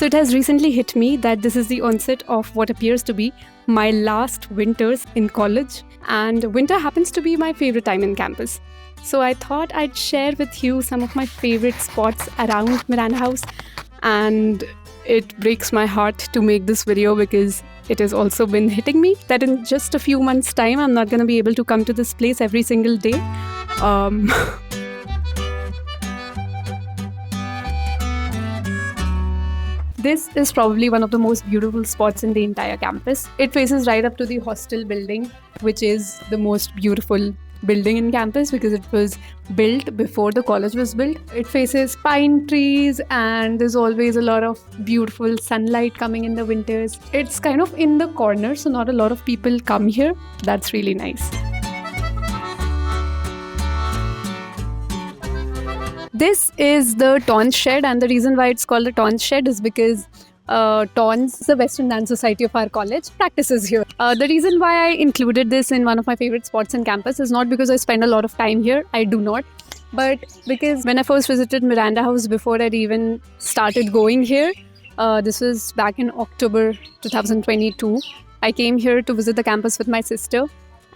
So it has recently hit me that this is the onset of what appears to be my last winters in college, and winter happens to be my favorite time in campus. So I thought I'd share with you some of my favorite spots around Miranda House, and it breaks my heart to make this video because it has also been hitting me that in just a few months' time I'm not going to be able to come to this place every single day. This is probably one of the most beautiful spots in the entire campus. It faces right up to the hostel building, which is the most beautiful building in campus because it was built before the college was built. It faces pine trees and there's always a lot of beautiful sunlight coming in the winters. It's kind of in the corner, so not a lot of people come here. That's really nice. This is the Tons Shed, and the reason why it's called the Tons Shed is because Tons, the Western Dance Society of our college, practices here. The reason why I included this in one of my favorite spots in campus is not because I spend a lot of time here, I do not, but because when I first visited Miranda House before I'd even started going here, this was back in October 2022, I came here to visit the campus with my sister,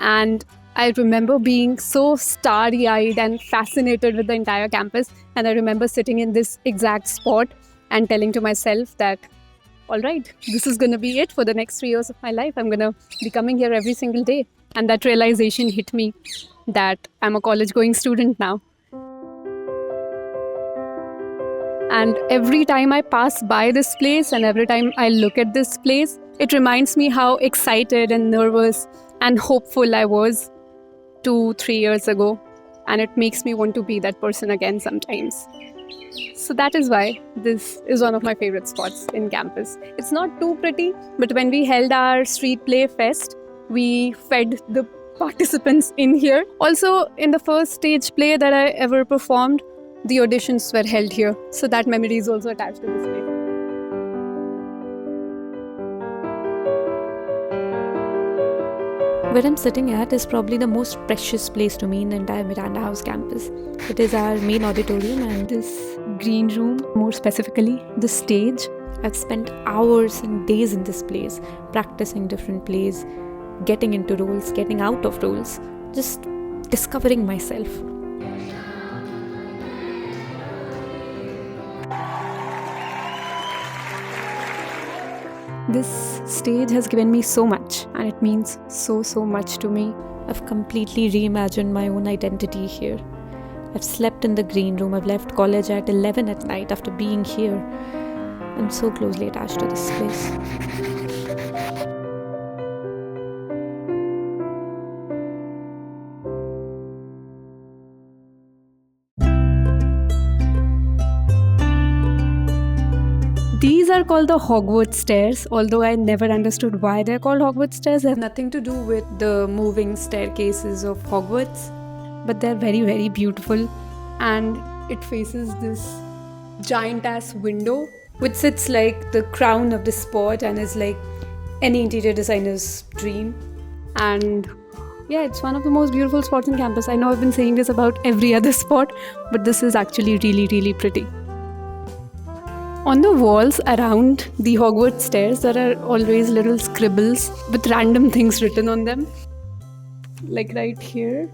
and I remember being so starry-eyed and fascinated with the entire campus, and I remember sitting in this exact spot and telling to myself that, all right, this is going to be it for the next 3 years of my life. I'm going to be coming here every single day. And that realization hit me that I'm a college-going student now. And every time I pass by this place and every time I look at this place, it reminds me how excited and nervous and hopeful I was 2-3 years ago, and it makes me want to be that person again sometimes. So that is why this is one of my favorite spots in campus. It's not too pretty, but when we held our street play fest, we fed the participants in here. Also, in the first stage play that I ever performed, the auditions were held here. So that memory is also attached to this place. Where I'm sitting at is probably the most precious place to me in the entire Miranda House campus. It is our main auditorium and This green room, more specifically, the stage. I've spent hours and days in this place, practicing different plays, getting into roles, getting out of roles, just discovering myself. This stage has given me so much, and it means so much to me. I've completely reimagined my own identity here. I've slept in the green room. I've left college at 11 at night after being here. I'm so closely attached to this place. These are called the Hogwarts stairs, although I never understood why they're called Hogwarts stairs. They have nothing to do with the moving staircases of Hogwarts, but they're very beautiful, and it faces this giant-ass window, which sits like the crown of the spot and is like any interior designer's dream. And yeah, it's one of the most beautiful spots in campus. I know I've been saying this about every other spot, but this is actually really pretty. On the walls around the Hogwarts stairs, there are always little scribbles with random things written on them. Like right here,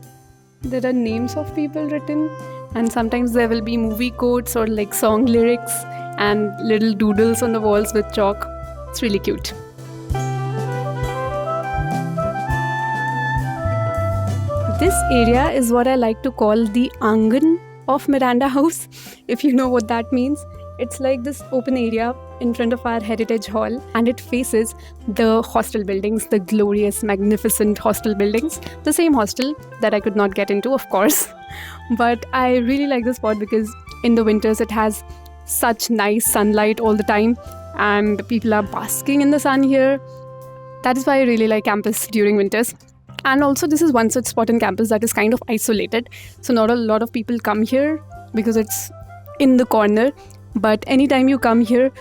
there are names of people written, and sometimes there will be movie quotes or like song lyrics and little doodles on the walls with chalk. It's really cute. This area is what I like to call the Angan of Miranda House, if you know what that means. It's like this open area in front of our Heritage Hall, and it faces the hostel buildings, the glorious, magnificent hostel buildings. The same hostel that I could not get into, of course. But I really like this spot because in the winters it has such nice sunlight all the time, and people are basking in the sun here. That is why I really like campus during winters. And also this is one such spot in campus that is kind of isolated. So not a lot of people come here because it's in the corner. But anytime you come here,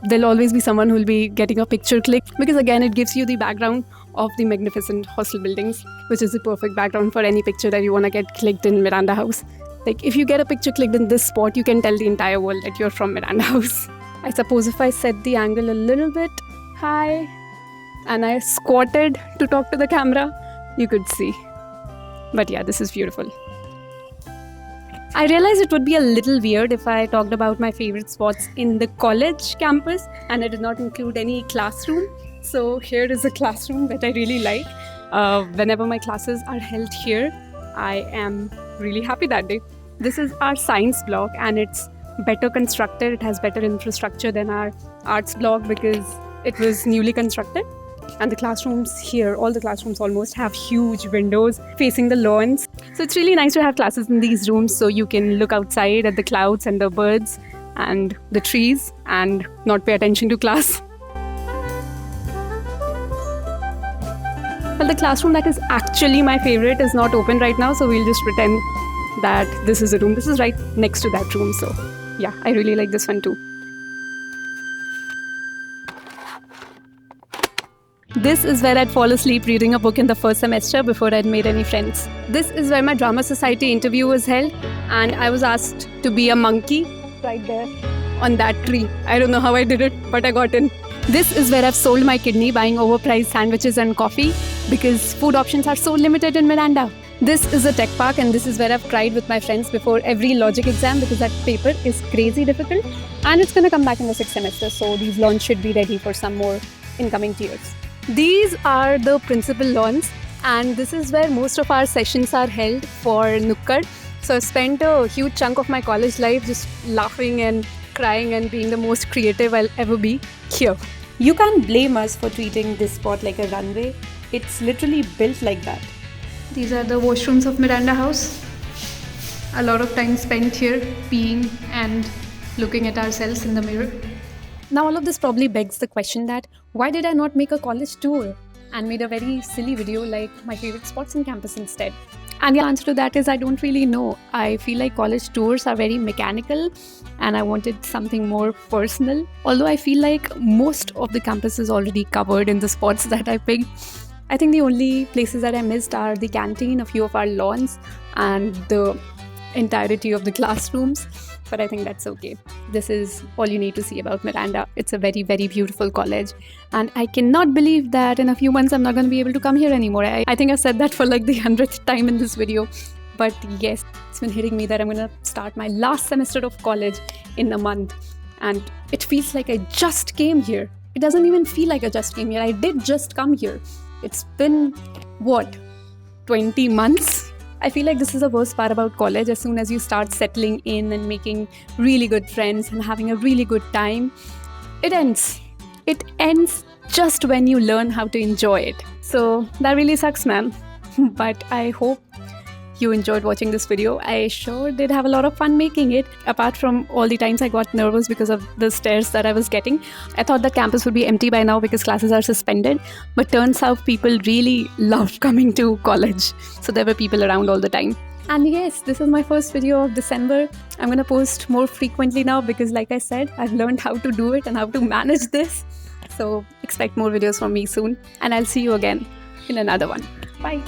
there'll always be someone who'll be getting a picture clicked, because again, it gives you the background of the magnificent hostel buildings, which is the perfect background for any picture that you want to get clicked in Miranda House. Like if you get a picture clicked in this spot, you can tell the entire world that you're from Miranda House. I suppose if I set the angle a little bit high and I squatted to talk to the camera, you could see. But yeah, this is beautiful. I realized it would be a little weird if I talked about my favorite spots in the college campus and I did not include any classroom. So here is a classroom that I really like. Whenever my classes are held here, I am really happy that day. This is our science block and it's better constructed. It has better infrastructure than our arts block because it was newly constructed. And the classrooms here, all the classrooms almost have huge windows facing the lawns. So it's really nice to have classes in these rooms so you can look outside at the clouds and the birds and the trees and not pay attention to class. Well, the classroom that is actually my favorite is not open right now, so we'll just pretend that this is a room. This is right next to that room, so yeah, I really like this one too. This is where I'd fall asleep reading a book in the first semester before I'd made any friends. This is where my drama society interview was held and I was asked to be a monkey right there on that tree. I don't know how I did it, but I got in. This is where I've sold my kidney buying overpriced sandwiches and coffee because food options are so limited in Miranda. This is a tech park and this is where I've cried with my friends before every logic exam because that paper is crazy difficult and it's going to come back in the 6th semester, so these lawns should be ready for some more incoming tiers. These are the principal lawns and this is where most of our sessions are held for Nukkad. So I've spent a huge chunk of my college life just laughing and crying and being the most creative I'll ever be here. You can't blame us for treating this spot like a runway. It's literally built like that. These are the washrooms of Miranda House. A lot of time spent here peeing and looking at ourselves in the mirror. Now all of this probably begs the question that why did I not make a college tour and made a very silly video like my favorite spots in campus instead? And the answer to that is I don't really know. I feel like college tours are very mechanical and I wanted something more personal. Although I feel like most of the campus is already covered in the spots that I picked. I think the only places that I missed are the canteen, a few of our lawns and the entirety of the classrooms. But I think that's okay. This is all you need to see about Miranda. It's a very, very beautiful college. And I cannot believe that in a few months I'm not going to be able to come here anymore. I think I've said that for like the 100th time in this video. But yes, it's been hitting me that I'm going to start my last semester of college in a month. And it feels like I just came here. It doesn't even feel like I just came here. I did just come here. It's been, what, 20 months? I feel like this is the worst part about college. As soon as you start settling in and making really good friends and having a really good time, it ends. It ends just when you learn how to enjoy it. So that really sucks, man. But I hope you enjoyed watching this video. I sure did have a lot of fun making it. Apart from all the times I got nervous because of the stares that I was getting. I thought that campus would be empty by now because classes are suspended. But turns out people really love coming to college. So there were people around all the time. And yes, this is my first video of December. I'm going to post more frequently now because like I said, I've learned how to do it and how to manage this. So expect more videos from me soon. And I'll see you again in another one. Bye.